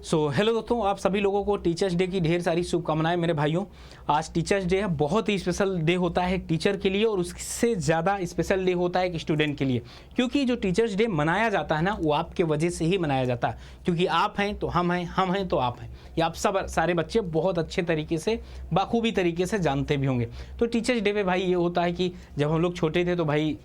Hello दोस्तों, आप सभी लोगों को टीचर्स डे की ढेर सारी शुभकामनाएं मेरे भाइयों। आज टीचर्स डे है, बहुत ही स्पेशल डे होता है एक टीचर के लिए और उससे ज़्यादा स्पेशल डे होता है एक स्टूडेंट के लिए। क्योंकि जो टीचर्स डे मनाया जाता है ना, वो आपके वजह से ही मनाया जाता है। क्योंकि आप हैं तो हम हैं तो आप हैं। ये आप सब सारे बच्चे बहुत अच्छे तरीके से, बाखूबी तरीके से जानते भी होंगे। तो टीचर्स डे पे भाई ये होता है कि जब हम लोग छोटे थे तो भाई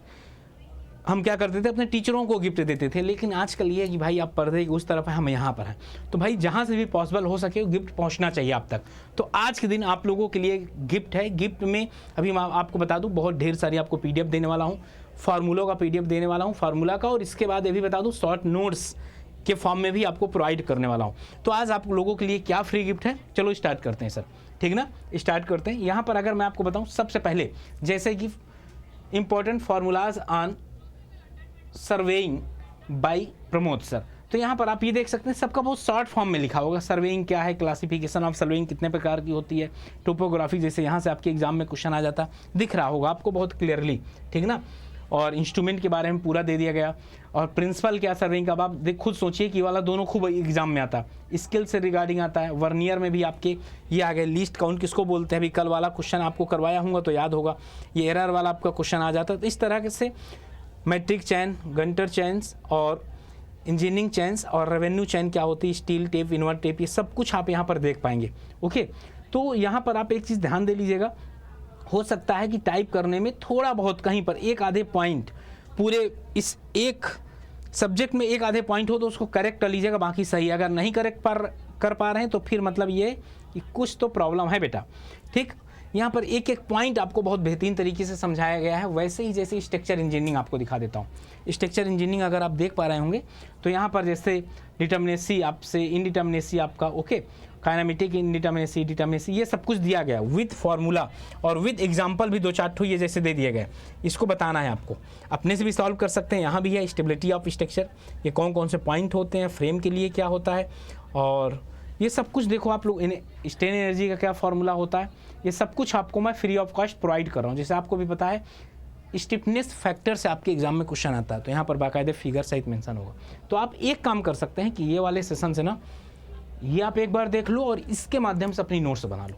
हम क्या करते थे, अपने टीचरों को गिफ्ट देते थे। लेकिन आजकल ये है कि भाई आप पर्दे की उस तरफ है, हम यहाँ पर हैं। तो भाई जहाँ से भी पॉसिबल हो सके वो गिफ्ट पहुँचना चाहिए आप तक। तो आज के दिन आप लोगों के लिए गिफ्ट है। गिफ्ट में अभी मैं आपको बता दूँ, बहुत ढेर सारी आपको PDF देने वाला हूँ, फार्मूलों का PDF देने वाला हूँ, फार्मूला का। और इसके बाद ये भी बता दूँ, शॉर्ट नोट्स के फॉर्म में भी आपको प्रोवाइड करने वाला हूँ। तो आज आप लोगों के लिए क्या फ्री गिफ्ट है, चलो स्टार्ट करते हैं सर। ठीक ना, स्टार्ट करते हैं। यहाँ पर अगर मैं आपको बताऊँ, सबसे पहले जैसे कि important formulas on surveying by Pramod sir. तो यहाँ पर आप ये देख सकते हैं, सबका बहुत शॉर्ट फॉर्म में लिखा होगा। सर्वेइंग क्या है, क्लासिफिकेशन ऑफ सर्वेइंग कितने प्रकार की होती है, टोपोग्राफी, जैसे यहाँ से आपके एग्जाम में क्वेश्चन आ जाता दिख रहा होगा आपको बहुत क्लियरली। ठीक ना, और इंस्ट्रूमेंट के बारे में पूरा दे दिया गया। और प्रिंसिपल क्या सर्वेइंग का, आप खुद सोचिए कि वाला दोनों खूब एग्जाम में आता है। स्किल से रिगार्डिंग आता है, वर्नियर में भी आपके ये आ गए। लीस्ट काउंट किसको बोलते हैं, अभी कल वाला क्वेश्चन आपको करवाया होगा तो याद होगा। ये एरर वाला आपका क्वेश्चन आ जाता है। तो इस तरह से मैट्रिक चैन, गंटर चैन्स और इंजीनियरिंग चैन्स और रेवेन्यू चैन क्या होती है, स्टील टेप, इनवर्ट टेप, ये सब कुछ आप यहाँ पर देख पाएंगे। ओके, तो यहाँ पर आप एक चीज़ ध्यान दे लीजिएगा। हो सकता है कि टाइप करने में थोड़ा बहुत कहीं पर एक आधे पॉइंट, पूरे इस एक सब्जेक्ट में एक आधे पॉइंट हो तो उसको करेक्ट कर लीजिएगा, बाकी सही। अगर नहीं करेक्ट कर पा रहे हैं तो फिर मतलब ये कि कुछ तो प्रॉब्लम है बेटा। ठीक, यहाँ पर एक एक पॉइंट आपको बहुत बेहतरीन तरीके से समझाया गया है। वैसे ही जैसे स्ट्रक्चर इंजीनियरिंग आपको दिखा देता हूँ। स्ट्रक्चर इंजीनियरिंग अगर आप देख पा रहे होंगे तो यहाँ पर जैसे डिटर्मिनेसी आपसे, इनडिटर्मिनेसी आपका, ओके, काइनेमेटिक इनडिटर्मिनेसी, डिटर्मिनेसी, ये सब कुछ दिया गया विद फार्मूला और विद एग्जाम्पल भी 2-4 ठो ये जैसे दे दिए गए। इसको बताना है आपको, अपने से भी सॉल्व कर सकते हैं। यहाँ भी है स्टेबिलिटी ऑफ स्ट्रक्चर, ये कौन कौन से पॉइंट होते हैं, फ्रेम के लिए क्या होता है, और ये सब कुछ देखो आप लोग। स्ट्रेन एनर्जी का क्या फार्मूला होता है, ये सब कुछ आपको मैं फ्री ऑफ कॉस्ट प्रोवाइड कर रहा हूँ। जैसे आपको भी पता है स्टिफनेस फैक्टर से आपके एग्जाम में क्वेश्चन आता है, तो यहाँ पर बाकायदे फिगर सहित मेंशन होगा। तो आप एक काम कर सकते हैं कि ये वाले सेशन से ना, ये आप एक बार देख लो और इसके माध्यम से अपनी नोट्स बना लो।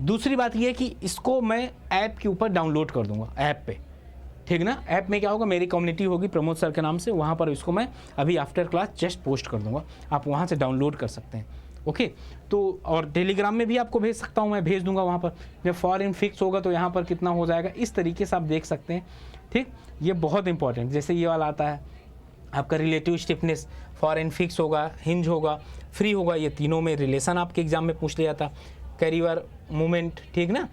दूसरी बात ये है कि इसको मैं ऐप के ऊपर डाउनलोड कर दूंगा, ऐप पे। ठीक ना, ऐप में क्या होगा, मेरी कम्युनिटी होगी प्रमोद सर के नाम से, वहाँ पर इसको मैं अभी आफ्टर क्लास जस्ट पोस्ट कर दूंगा, आप वहाँ से डाउनलोड कर सकते हैं। ओके, तो और टेलीग्राम में भी आपको भेज सकता हूँ, मैं भेज दूंगा वहाँ पर। जब फॉरेन फिक्स होगा तो यहाँ पर कितना हो जाएगा, इस तरीके से आप देख सकते हैं। ठीक, ये बहुत इंपॉर्टेंट। जैसे ये वाला आता है आपका रिलेटिव स्टिफनेस, फॉरेन फिक्स होगा, हिंज होगा, फ्री होगा, ये तीनों में रिलेशन आपके एग्जाम में पूछ लिया था। कैरियर मूवमेंट, ठीक ना,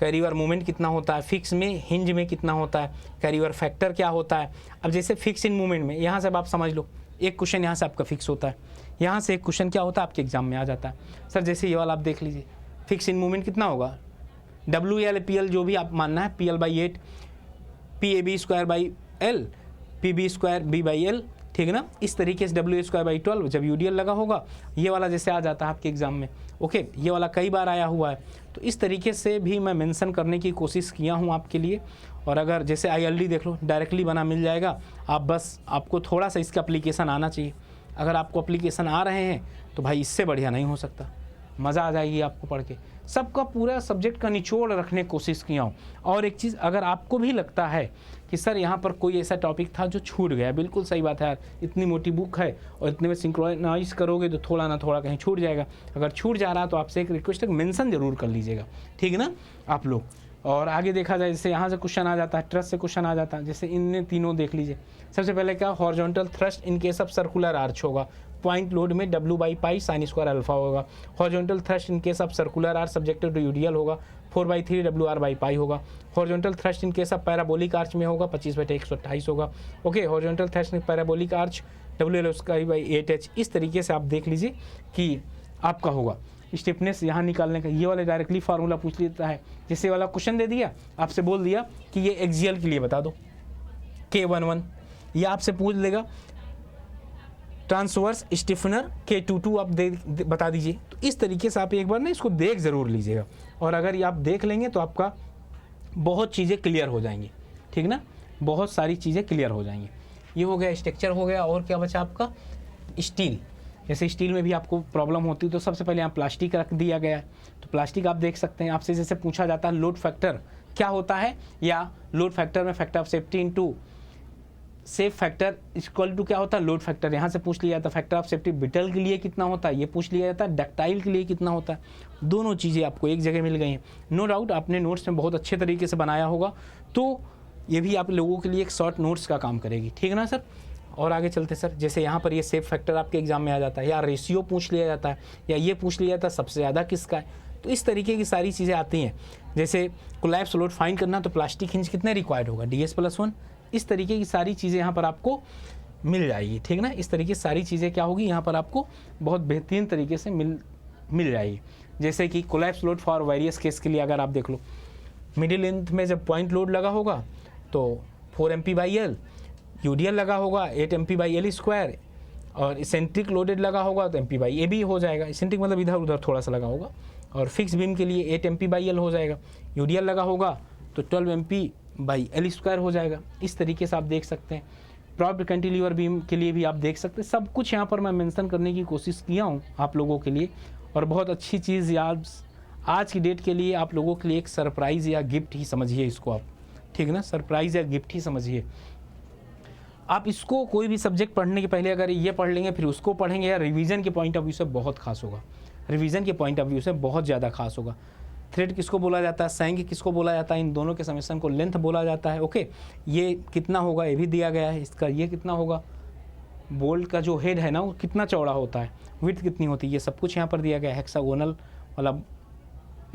कैरियर मूवमेंट कितना होता है, फिक्स में, हिंज में कितना होता है, कैरियर फैक्टर क्या होता है। अब जैसे फिक्स इन मूवमेंट में, यहाँ से आप समझ लो, एक क्वेश्चन यहाँ से आपका फिक्स होता है, यहाँ से एक क्वेश्चन क्या होता है आपके एग्जाम में आ जाता है। सर जैसे ये वाला आप देख लीजिए, फिक्स इन मूवमेंट कितना होगा, WL/PL जो भी आप मानना है, PL/8, PAB²/L, PB²B/L, ठीक है ना। इस तरीके से WA²/12 जब UDL लगा होगा, ये वाला जैसे आ जाता है आपके एग्जाम में। ओके, ये वाला कई बार आया हुआ है। तो इस तरीके से भी मैं मेंशन करने की कोशिश किया हूँ आपके लिए। और अगर जैसे ILD देख लो, डायरेक्टली बना मिल जाएगा, आप बस आपको थोड़ा सा इसका एप्लीकेशन आना चाहिए। अगर आपको एप्लीकेशन आ रहे हैं तो भाई इससे बढ़िया नहीं हो सकता, मज़ा आ जाएगी आपको पढ़ के। सबका पूरा सब्जेक्ट का निचोड़ रखने की कोशिश किया हूँ। और एक चीज़, अगर आपको भी लगता है कि सर यहाँ पर कोई ऐसा टॉपिक था जो छूट गया, बिल्कुल सही बात है यार, इतनी मोटी बुक है और इतने में सिंक्रोनाइज करोगे तो थोड़ा ना थोड़ा कहीं छूट जाएगा। अगर छूट जा रहा है तो आपसे एक रिक्वेस्ट है, मेंशन जरूर कर लीजिएगा, ठीक है ना आप लोग। और आगे देखा जाए, जैसे यहाँ से क्वेश्चन आ जाता है, ट्रस्ट से क्वेश्चन आ जाता है। जैसे इन तीनों देख लीजिए। सबसे पहले क्या, horizontal thrust in case of circular arch होगा, पॉइंट लोड में W/π sin² अल्फा होगा। Horizontal thrust in case of circular arch subjected to UDL होगा, 4/3 WR/π होगा। Horizontal thrust in case of parabolic arch में होगा, 25/128 होगा। Okay, horizontal thrust in parabolic arch WL/8H। इस तरीके से आप देख लीजिए कि आपका होगा स्टिफनेस यहाँ निकालने का। ये वाले डायरेक्टली फार्मूला पूछ लेता है। जैसे वाला क्वेश्चन दे दिया, आपसे बोल दिया कि ये एक्सियल के लिए बता दो, K11, ये आपसे पूछ लेगा ट्रांसवर्स स्टिफनर K22 आप बता दीजिए। तो इस तरीके से आप एक बार ना इसको देख ज़रूर लीजिएगा, और अगर ये आप देख लेंगे तो आपका बहुत चीज़ें क्लियर हो जाएंगी, ठीक ना, बहुत सारी चीज़ें क्लियर हो जाएंगी। ये हो गया स्ट्रक्चर हो गया। और क्या बचा आपका, स्टील। जैसे स्टील में भी आपको प्रॉब्लम होती है तो सबसे पहले यहाँ प्लास्टिक रख दिया गया है, तो प्लास्टिक आप देख सकते हैं। आपसे जैसे पूछा जाता है लोड फैक्टर क्या होता है, या लोड फैक्टर में factor of safety into safe factor equal to क्या होता है लोड फैक्टर, यहाँ से पूछ लिया जाता है। फैक्टर ऑफ सेफ्टी ब्रिटल के लिए कितना होता है ये पूछ लिया जाता है, डक्टाइल के लिए कितना होता है। दोनों चीज़ें आपको एक जगह मिल गई हैं। नो डाउट आपने नोट्स में बहुत अच्छे तरीके से बनाया होगा, तो ये भी आप लोगों के लिए एक शॉर्ट नोट्स का काम करेगी, ठीक है ना सर। और आगे चलते सर, जैसे यहाँ पर ये सेफ फैक्टर आपके एग्जाम में आ जाता है, या रेशियो पूछ लिया जाता है, या ये पूछ लिया जाता है सबसे ज़्यादा किसका है। तो इस तरीके की सारी चीज़ें आती हैं। जैसे कोलैप्स लोड फाइंड करना तो प्लास्टिक हिंज कितने रिक्वायर्ड होगा, DS+1। इस तरीके की सारी चीज़ें यहाँ पर आपको मिल जाएगी, ठीक ना। इस तरीके से सारी चीज़ें क्या होगी यहाँ पर आपको बहुत बेहतरीन तरीके से मिल जाएगी। जैसे कि collapse load for various case के लिए अगर आप देख लो, मिडिल लेंथ में जब पॉइंट लोड लगा होगा तो 4 MP/L, UDL लगा होगा 8 MP/L², और इसेंट्रिक लोडेड लगा होगा तो MP/AB हो जाएगा। इसेंट्रिक मतलब इधर उधर थोड़ा सा लगा होगा, और फिक्स बीम के लिए 8 MP/L हो जाएगा। UDL लगा होगा तो 12 MP/L² हो जाएगा। इस तरीके से आप देख सकते हैं। प्रॉप्ड कैंटिलीवर बीम के लिए भी आप देख सकते हैं। सब कुछ यहाँ पर मैं मेंशन करने की कोशिश किया हूँ आप लोगों के लिए, और बहुत अच्छी चीज़ याद आज की डेट के लिए आप लोगों के लिए एक सरप्राइज़ या गिफ्ट ही समझिए इसको आप, ठीक है ना। सरप्राइज़ या गिफ्ट ही समझिए आप इसको। कोई भी सब्जेक्ट पढ़ने के पहले अगर ये पढ़ लेंगे फिर उसको पढ़ेंगे, या रिवीजन के पॉइंट ऑफ व्यू से बहुत खास होगा। रिवीजन के पॉइंट ऑफ व्यू से बहुत ज़्यादा खास होगा। थ्रेड किसको बोला जाता है, सैंग किसको बोला जाता है, इन दोनों के समेशन को लेंथ बोला जाता है। ओके, ये कितना होगा ये भी दिया गया है, इसका ये कितना होगा, बोल्ट का जो हेड है ना वो कितना चौड़ा होता है, विड्थ कितनी होती है, ये सब कुछ यहाँ पर दिया गया है। हेक्सागोनल वाला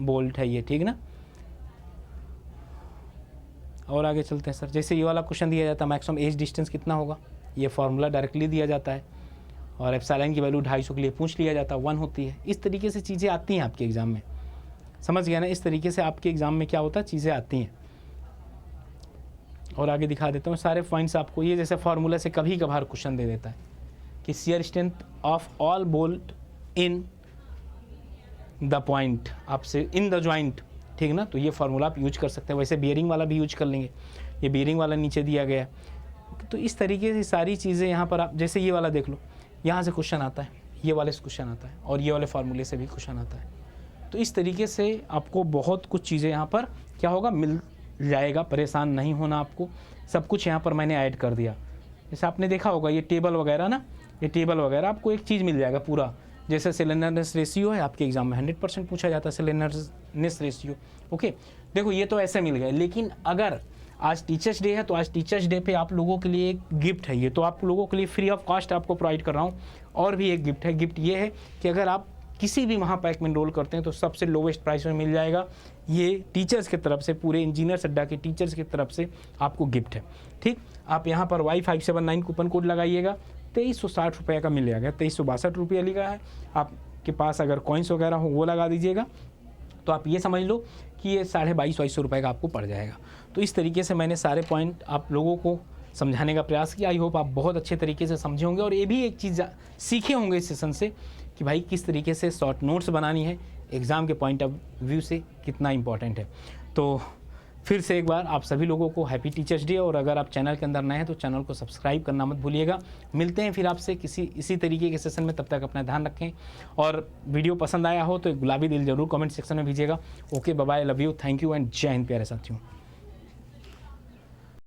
बोल्ट है ये, ठीक ना। और आगे चलते हैं सर। जैसे ये वाला क्वेश्चन दिया जाता है मैक्सिमम एज डिस्टेंस कितना होगा, ये फार्मूला डायरेक्टली दिया जाता है, और एप्सिलॉन की वैल्यू 250 के लिए पूछ लिया जाता है, 1 होती है। इस तरीके से चीज़ें आती हैं आपके एग्जाम में, समझ गया ना। इस तरीके से आपके एग्जाम में क्या होता है, चीज़ें आती हैं। और आगे दिखा देता हूँ सारे पॉइंट्स आपको। ये जैसे फार्मूला से कभी कभार क्वेश्चन दे देता है कि shear strength of all bolt in the point, आपसे इन द जॉइंट, ठीक ना। तो ये फार्मूला आप यूज कर सकते हैं। वैसे बियरिंग वाला भी यूज कर लेंगे, ये बियरिंग वाला नीचे दिया गया है। तो इस तरीके से सारी चीज़ें यहाँ पर आप, जैसे ये वाला देख लो, यहाँ से क्वेश्चन आता है, ये वाले से क्वेश्चन आता है, और ये वाले फार्मूले से भी क्वेश्चन आता है। तो इस तरीके से आपको बहुत कुछ चीज़ें यहाँ पर क्या होगा, मिल जाएगा। परेशान नहीं होना आपको, सब कुछ यहाँ पर मैंने ऐड कर दिया। जैसे आपने देखा होगा ये टेबल वगैरह ना, ये टेबल वगैरह आपको एक चीज़ मिल जाएगा पूरा। जैसे स्लेंडरनेस रेशियो है, आपके एग्जाम में 100% पूछा जाता है स्लेंडरनेस रेशियो। ओके, देखो ये तो ऐसे मिल गए, लेकिन अगर आज टीचर्स डे है तो आज टीचर्स डे पे आप लोगों के लिए एक गिफ्ट है, ये तो आप लोगों के लिए फ्री ऑफ कॉस्ट आपको प्रोवाइड कर रहा हूँ। और भी एक गिफ्ट है। गिफ्ट ये है कि अगर आप किसी भी महापैक में एनरोल करते हैं तो सबसे लोवेस्ट प्राइस में मिल जाएगा। ये टीचर्स की तरफ से, पूरे इंजीनियर्स अड्डा के टीचर्स की तरफ से आपको गिफ्ट है, ठीक। आप यहाँ पर Y579 कूपन कोड लगाइएगा, 2360 रुपये का मिल जाएगा। 2362 रुपये लिखा है। आपके पास अगर कॉइन्स वगैरह हो वो लगा दीजिएगा, तो आप ये समझ लो कि ये 2250 रुपये का आपको पड़ जाएगा। तो इस तरीके से मैंने सारे पॉइंट आप लोगों को समझाने का प्रयास किया। आई होप आप बहुत अच्छे तरीके से समझे होंगे, और ये भी एक चीज़ सीखे होंगे इस सेशन से कि भाई किस तरीके से शॉर्ट नोट्स बनानी है, एग्ज़ाम के पॉइंट ऑफ व्यू से कितना इंपॉर्टेंट है। तो फिर से एक बार आप सभी लोगों को हैप्पी टीचर्स डे, और अगर आप चैनल के अंदर नए हैं तो चैनल को सब्सक्राइब करना मत भूलिएगा। मिलते हैं फिर आपसे इसी तरीके के सेशन में, तब तक अपना ध्यान रखें। और वीडियो पसंद आया हो तो एक गुलाबी दिल जरूर कमेंट सेक्शन में भेजिएगा। Okay, bye bye, love you, thank you and Jai Hind प्यारे साथियों।